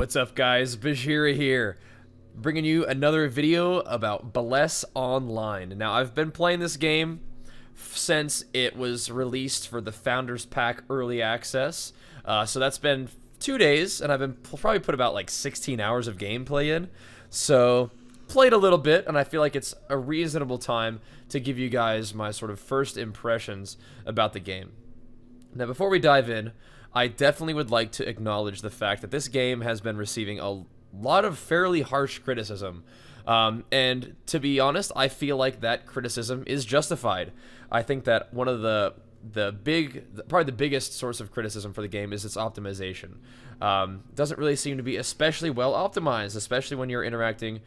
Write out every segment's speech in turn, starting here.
What's up, guys? Bajheera here, bringing you another video about Bless Online. Now, I've been playing this game since it was released for the Founders Pack Early Access. So that's been 2 days, and I've been probably put about like 16 hours of gameplay in. So, played a little bit, and I feel like it's a reasonable time to give you guys my sort of first impressions about the game. Now, before we dive in, I definitely would like to acknowledge the fact that this game has been receiving a lot of fairly harsh criticism. And to be honest, I feel like that criticism is justified. I think that one of probably the biggest source of criticism for the game is its optimization. Doesn't really seem to be especially well optimized, especially when you're interacting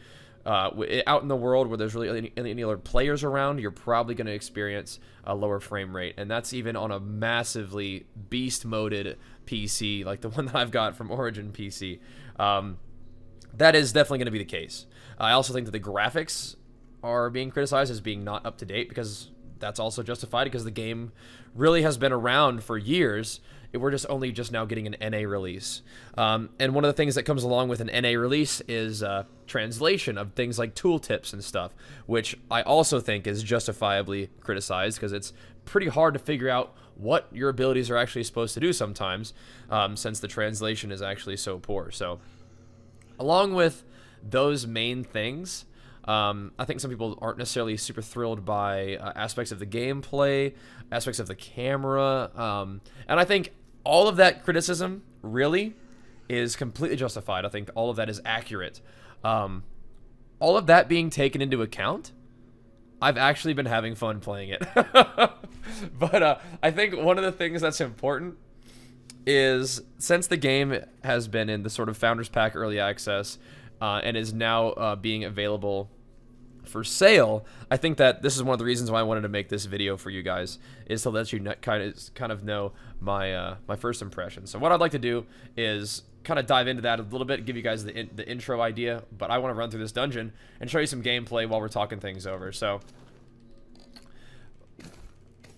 out in the world where there's really any other players around. You're probably going to experience a lower frame rate, and that's even on a massively beast-moded PC like the one that I've got from Origin PC. That is definitely going to be the case. I also think that the graphics are being criticized as being not up to date, because that's also justified, because the game really has been around for years. We're only now getting an NA release. And one of the things that comes along with an NA release is translation of things like tooltips and stuff, which I also think is justifiably criticized, because it's pretty hard to figure out what your abilities are actually supposed to do sometimes, since the translation is actually so poor. So, along with those main things, I think some people aren't necessarily super thrilled by aspects of the gameplay, aspects of the camera, and I think all of that criticism really is completely justified. I think all of that is accurate. All of that being taken into account, I've actually been having fun playing it. But I think one of the things that's important is, since the game has been in the sort of Founders Pack Early Access and is now being available for sale, I think that this is one of the reasons why I wanted to make this video for you guys, is to let you kind of know my my first impression. So what I'd like to do is kind of dive into that a little bit, give you guys the intro idea, but I want to run through this dungeon and show you some gameplay while we're talking things over. So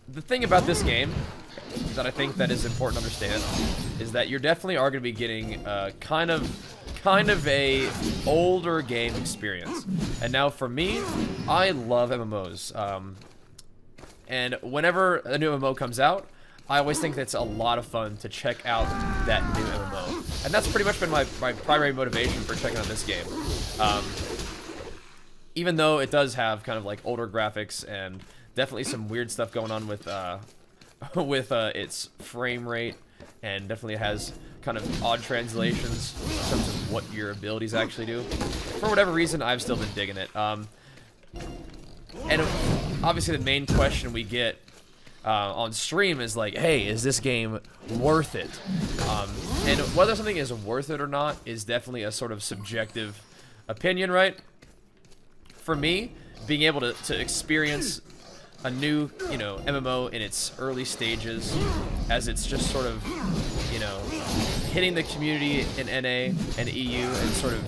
the thing about this game that I think that is important to understand is that you're definitely are going to be getting kind of a older game experience. And now for me, I love MMOs. And whenever a new MMO comes out, I always think it's a lot of fun to check out that new MMO. And that's pretty much been my primary motivation for checking out this game. Even though it does have kind of like older graphics and definitely some weird stuff going on with its frame rate, and definitely has kind of odd translations in terms of what your abilities actually do. For whatever reason, I've still been digging it. And obviously the main question we get on stream is like, hey, is this game worth it? And whether something is worth it or not is definitely a sort of subjective opinion, right? For me, being able to experience a new, MMO in its early stages, as it's just sort of, hitting the community in NA and EU, and sort of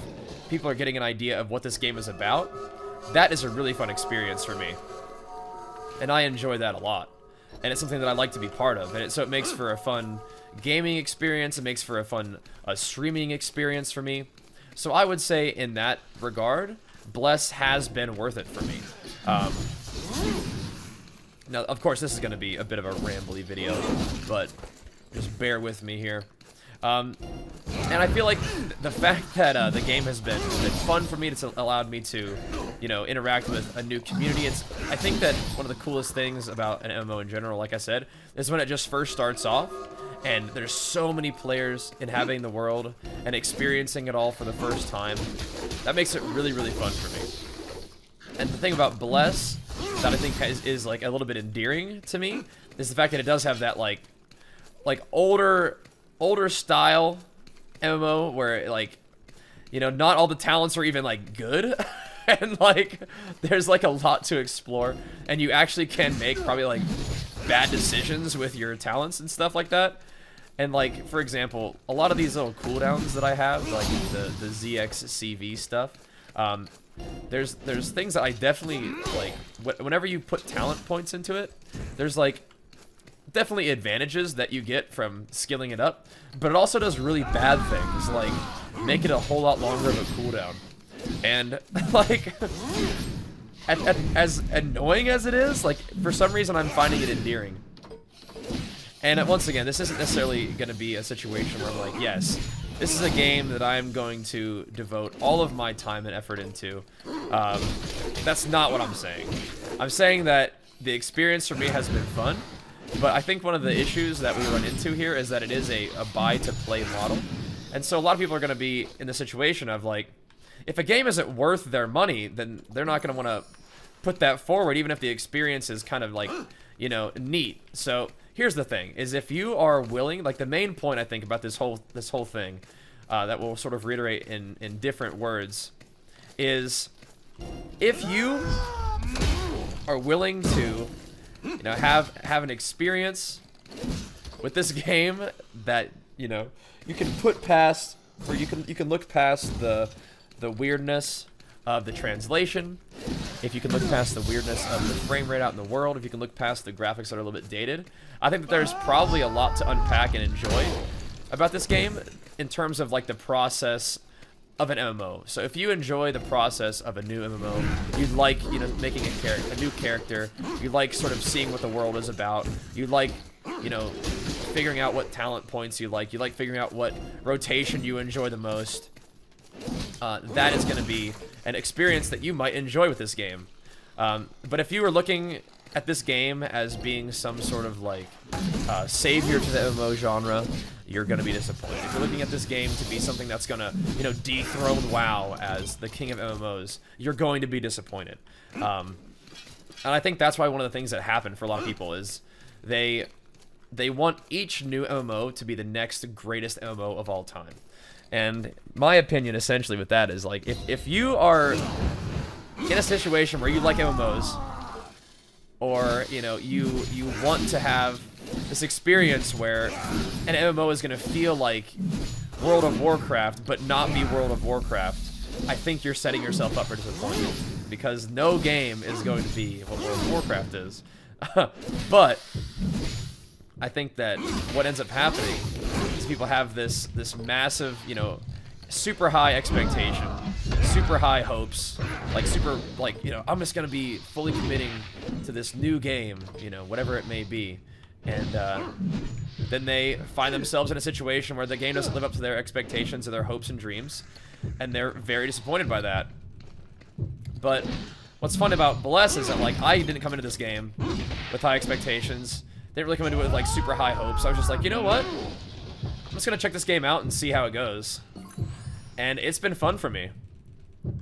people are getting an idea of what this game is about, that is a really fun experience for me. And I enjoy that a lot. And it's something that I like to be part of. And so it makes for a fun gaming experience. It makes for a fun streaming experience for me. So I would say in that regard, Bless has been worth it for me. Now, of course, this is going to be a bit of a rambly video, but just bear with me here. And I feel like the fact that the game has been fun for me, it's allowed me to, interact with a new community. I think that one of the coolest things about an MMO in general, like I said, is when it just first starts off, and there's so many players inhabiting the world and experiencing it all for the first time. That makes it really, really fun for me. And the thing about Bless that I think is like a little bit endearing to me is the fact that it does have that like older style MMO where not all the talents are even like good, and like there's like a lot to explore, and you actually can make probably like bad decisions with your talents and stuff like that. And like, for example, a lot of these little cooldowns that I have, like the ZX CV stuff, there's things that I definitely like. Whenever you put talent points into it, there's like definitely advantages that you get from skilling it up, but it also does really bad things, like make it a whole lot longer of a cooldown. And like, as annoying as it is, like for some reason I'm finding it endearing. And once again, this isn't necessarily going to be a situation where I'm like, yes, this is a game that I'm going to devote all of my time and effort into. That's not what I'm saying. I'm saying that the experience for me has been fun, but I think one of the issues that we run into here is that it is a buy-to-play model. And so a lot of people are going to be in the situation of like, if a game isn't worth their money, then they're not going to want to put that forward, even if the experience is kind of like, you know, neat. So here's the thing, is if you are willing, like the main point I think about this whole thing, that we'll sort of reiterate in different words, is if you are willing to, you know, have an experience with this game that, you know, you can put past, or you can look past the weirdness of the translation, if you can look past the weirdness of the frame rate out in the world, if you can look past the graphics that are a little bit dated, I think that there's probably a lot to unpack and enjoy about this game in terms of like the process of an MMO. So if you enjoy the process of a new MMO, you like, you know, making a new character, you like sort of seeing what the world is about, you like, you know, figuring out what talent points you like figuring out what rotation you enjoy the most, that is going to be an experience that you might enjoy with this game. But if you were looking at this game as being some sort of like savior to the MMO genre, you're going to be disappointed. If you're looking at this game to be something that's going to, you know, dethrone WoW as the king of MMOs, you're going to be disappointed. And I think that's why one of the things that happen for a lot of people is they want each new MMO to be the next greatest MMO of all time. And my opinion essentially with that is like, if you are in a situation where you like MMOs, or, you know, you want to have this experience where an MMO is going to feel like World of Warcraft, but not be World of Warcraft, I think you're setting yourself up for disappointment. Because no game is going to be what World of Warcraft is. But I think that what ends up happening is people have this massive, you know, super high expectation, super high hopes, like, you know, I'm just gonna be fully committing to this new game, you know, whatever it may be, and then they find themselves in a situation where the game doesn't live up to their expectations or their hopes and dreams, and they're very disappointed by that. But what's fun about Bless is that, like, I didn't come into this game with high expectations, didn't really come into it with like super high hopes. I was just like, you know what, I'm just gonna check this game out and see how it goes. And it's been fun for me.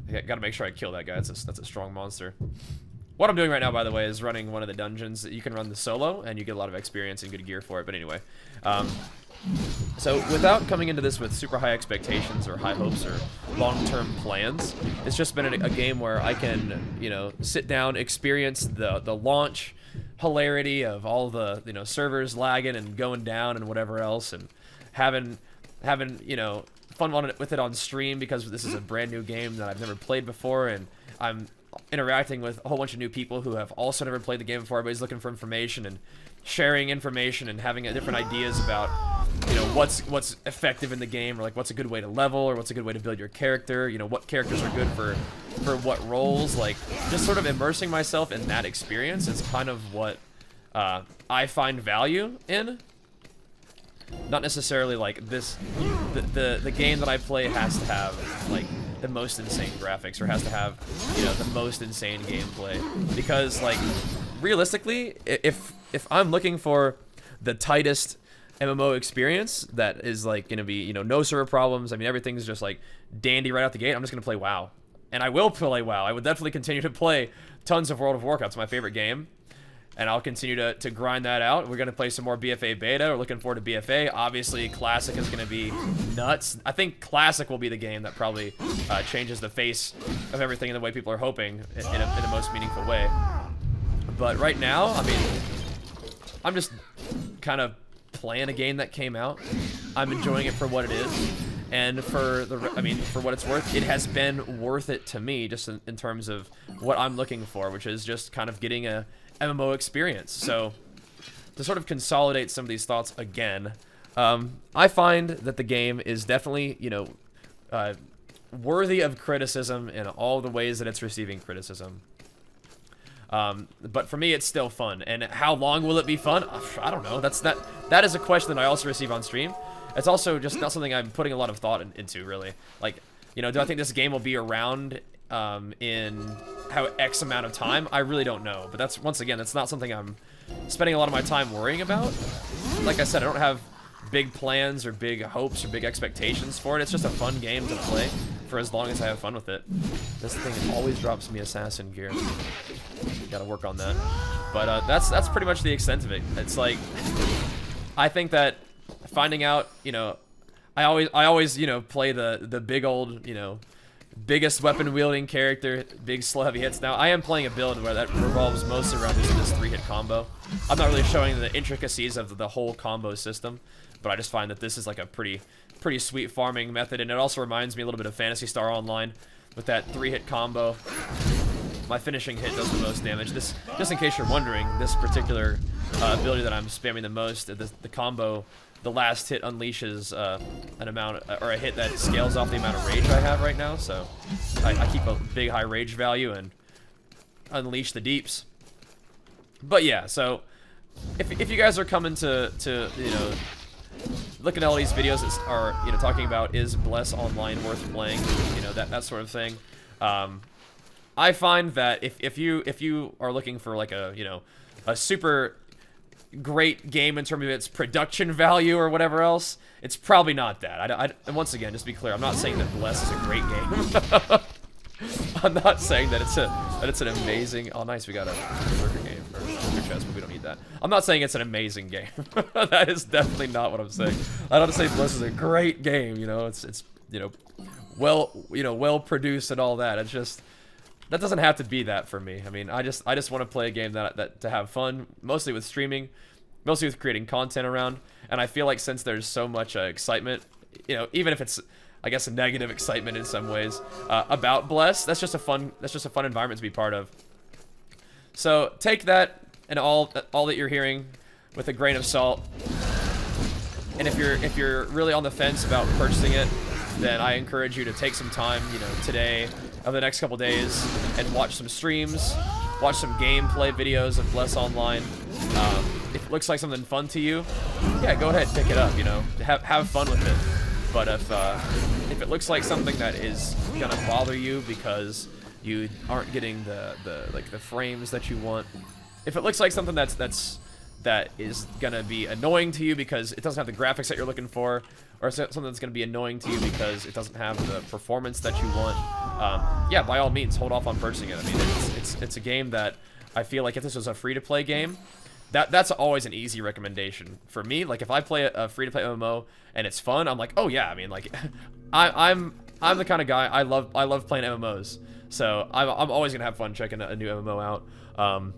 I gotta make sure I kill that guy. That's a strong monster. What I'm doing right now, by the way, is running one of the dungeons. You can run the solo, and you get a lot of experience and good gear for it. But anyway, so without coming into this with super high expectations or high hopes or long-term plans, it's just been a game where I can, you know, sit down, experience the launch hilarity of all the, you know, servers lagging and going down and whatever else, and having you know, fun with it on stream because this is a brand new game that I've never played before, and I'm interacting with a whole bunch of new people who have also never played the game before. Everybody's looking for information and sharing information and having different ideas about, you know, what's effective in the game, or like what's a good way to level, or what's a good way to build your character, you know, what characters are good for what roles. Like, just sort of immersing myself in that experience is kind of what I find value in. Not necessarily like this, the game that I play has to have like the most insane graphics, or has to have, you know, the most insane gameplay, because like realistically, if I'm looking for the tightest MMO experience that is like gonna be, you know, no server problems, I mean everything's just like dandy right out the gate, I'm just gonna play WoW. And I will play WoW. I would definitely continue to play tons of World of Warcraft. It's my favorite game. And I'll continue to grind that out. We're going to play some more BFA beta. We're looking forward to BFA. Obviously, Classic is going to be nuts. I think Classic will be the game that probably changes the face of everything in the way people are hoping in a most meaningful way. But right now, I mean, I'm just kind of playing a game that came out. I'm enjoying it for what it is. And for what it's worth, it has been worth it to me, just in terms of what I'm looking for, which is just kind of getting a MMO experience. So to sort of consolidate some of these thoughts again, I find that the game is definitely, you know, worthy of criticism in all the ways that it's receiving criticism. But for me, it's still fun. And how long will it be fun? I don't know. That is a question that I also receive on stream. It's also just not something I'm putting a lot of thought into, really. Like, you know, do I think this game will be around in how X amount of time? I really don't know. But that's, once again, that's not something I'm spending a lot of my time worrying about. Like I said, I don't have big plans or big hopes or big expectations for it. It's just a fun game to play for as long as I have fun with it. This thing always drops me assassin gear. Gotta work on that. But that's pretty much the extent of it. It's like, I think that finding out, you know, I always you know, play the big old, you know, biggest weapon wielding character, big slow heavy hits. Now I am playing a build where that revolves mostly around this 3-hit combo. I'm not really showing the intricacies of the whole combo system, but I just find that this is like a pretty sweet farming method, and it also reminds me a little bit of Phantasy Star Online with that 3-hit combo. My finishing hit does the most damage. This, just in case you're wondering, this particular ability that I'm spamming the most, the combo, the last hit unleashes an amount, or a hit that scales off the amount of rage I have right now. So I keep a big high rage value and unleash the deeps. But yeah, so if you guys are coming to you know, looking at all these videos that are, you know, talking about is Bless Online worth playing, you know, that sort of thing. I find that if you are looking for like a, you know, a super great game in terms of its production value or whatever else, it's probably not that. And once again, just to be clear, I'm not saying that Bless is a great game. I'm not saying that it's an amazing. Oh, nice, we got a worker game or worker chest, but we don't need that. I'm not saying it's an amazing game. That is definitely not what I'm saying. I don't say Bless is a great game. You know, it's you know, well produced and all that. It's just, that doesn't have to be that for me. I mean, I just want to play a game that to have fun, mostly with streaming, mostly with creating content around. And I feel like since there's so much excitement, you know, even if it's, I guess, a negative excitement in some ways about Bless, that's just a fun environment to be part of. So take that and all that you're hearing with a grain of salt. And if you're really on the fence about purchasing it, then I encourage you to take some time, you know, today, over the next couple days, and watch some streams, watch some gameplay videos of Bless Online. If it looks like something fun to you, yeah, go ahead and pick it up, you know, have fun with it. But if it looks like something that is gonna bother you because you aren't getting the frames that you want, if it looks like something that is gonna be annoying to you because it doesn't have the graphics that you're looking for, or something that's going to be annoying to you because it doesn't have the performance that you want, yeah, by all means, hold off on purchasing it. I mean, it's a game that I feel like if this was a free-to-play game, that's always an easy recommendation for me. Like, if I play a free-to-play MMO and it's fun, I'm like, oh yeah, I mean, like, I'm the kind of guy, I love playing MMOs, so I'm always going to have fun checking a new MMO out.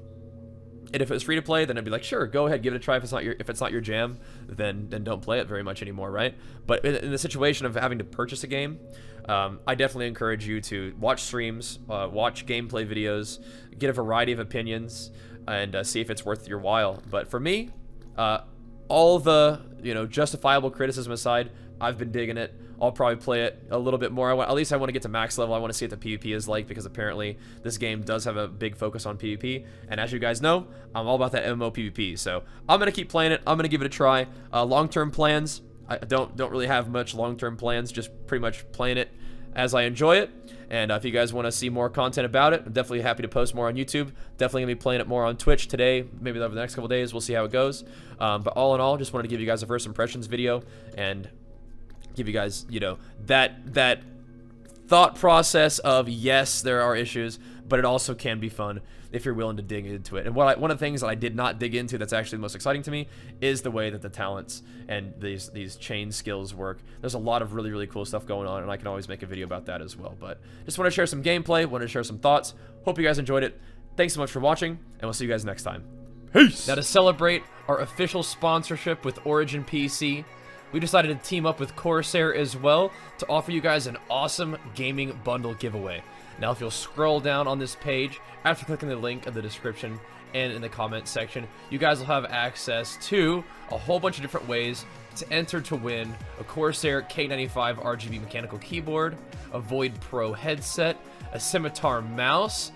And if it was free to play, then I'd be like, sure, go ahead, give it a try. If it's not your jam, then don't play it very much anymore, right? But in the situation of having to purchase a game, I definitely encourage you to watch streams, watch gameplay videos, get a variety of opinions, and see if it's worth your while. But for me, all the, you know, justifiable criticism aside, I've been digging it. I'll probably play it a little bit more. At least I want to get to max level. I want to see what the PvP is like, because apparently this game does have a big focus on PvP. And as you guys know, I'm all about that MMO PvP. So I'm going to keep playing it. I'm going to give it a try. Long-term plans, I don't really have much long-term plans, just pretty much playing it as I enjoy it. And if you guys want to see more content about it, I'm definitely happy to post more on YouTube. Definitely going to be playing it more on Twitch today, maybe over the next couple days. We'll see how it goes. But all in all, just wanted to give you guys a first impressions video and give you guys, you know, that thought process of, yes, there are issues, but it also can be fun if you're willing to dig into it. And one of the things that I did not dig into that's actually the most exciting to me is the way that the talents and these chain skills work. There's a lot of really cool stuff going on, and I can always make a video about that as well. But just want to share some gameplay, want to share some thoughts. Hope you guys enjoyed it. Thanks so much for watching, and we'll see you guys next time. Peace! Now, to celebrate our official sponsorship with Origin PC, we decided to team up with Corsair as well to offer you guys an awesome gaming bundle giveaway. Now, if you'll scroll down on this page after clicking the link in the description and in the comment section. You guys will have access to a whole bunch of different ways to enter to win a Corsair K95 RGB mechanical keyboard, a Void Pro headset, a Scimitar mouse,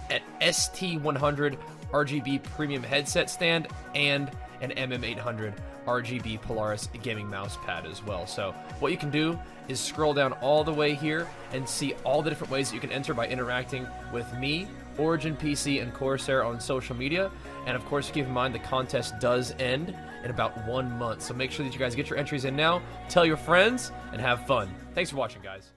an ST100 RGB premium headset stand, and an MM800 RGB Polaris gaming mouse pad as well. So what you can do is scroll down all the way here and see all the different ways that you can enter by interacting with me, Origin PC, and Corsair on social media. And of course, keep in mind the contest does end in about 1 month. So make sure that you guys get your entries in now, tell your friends, and have fun. Thanks for watching, guys.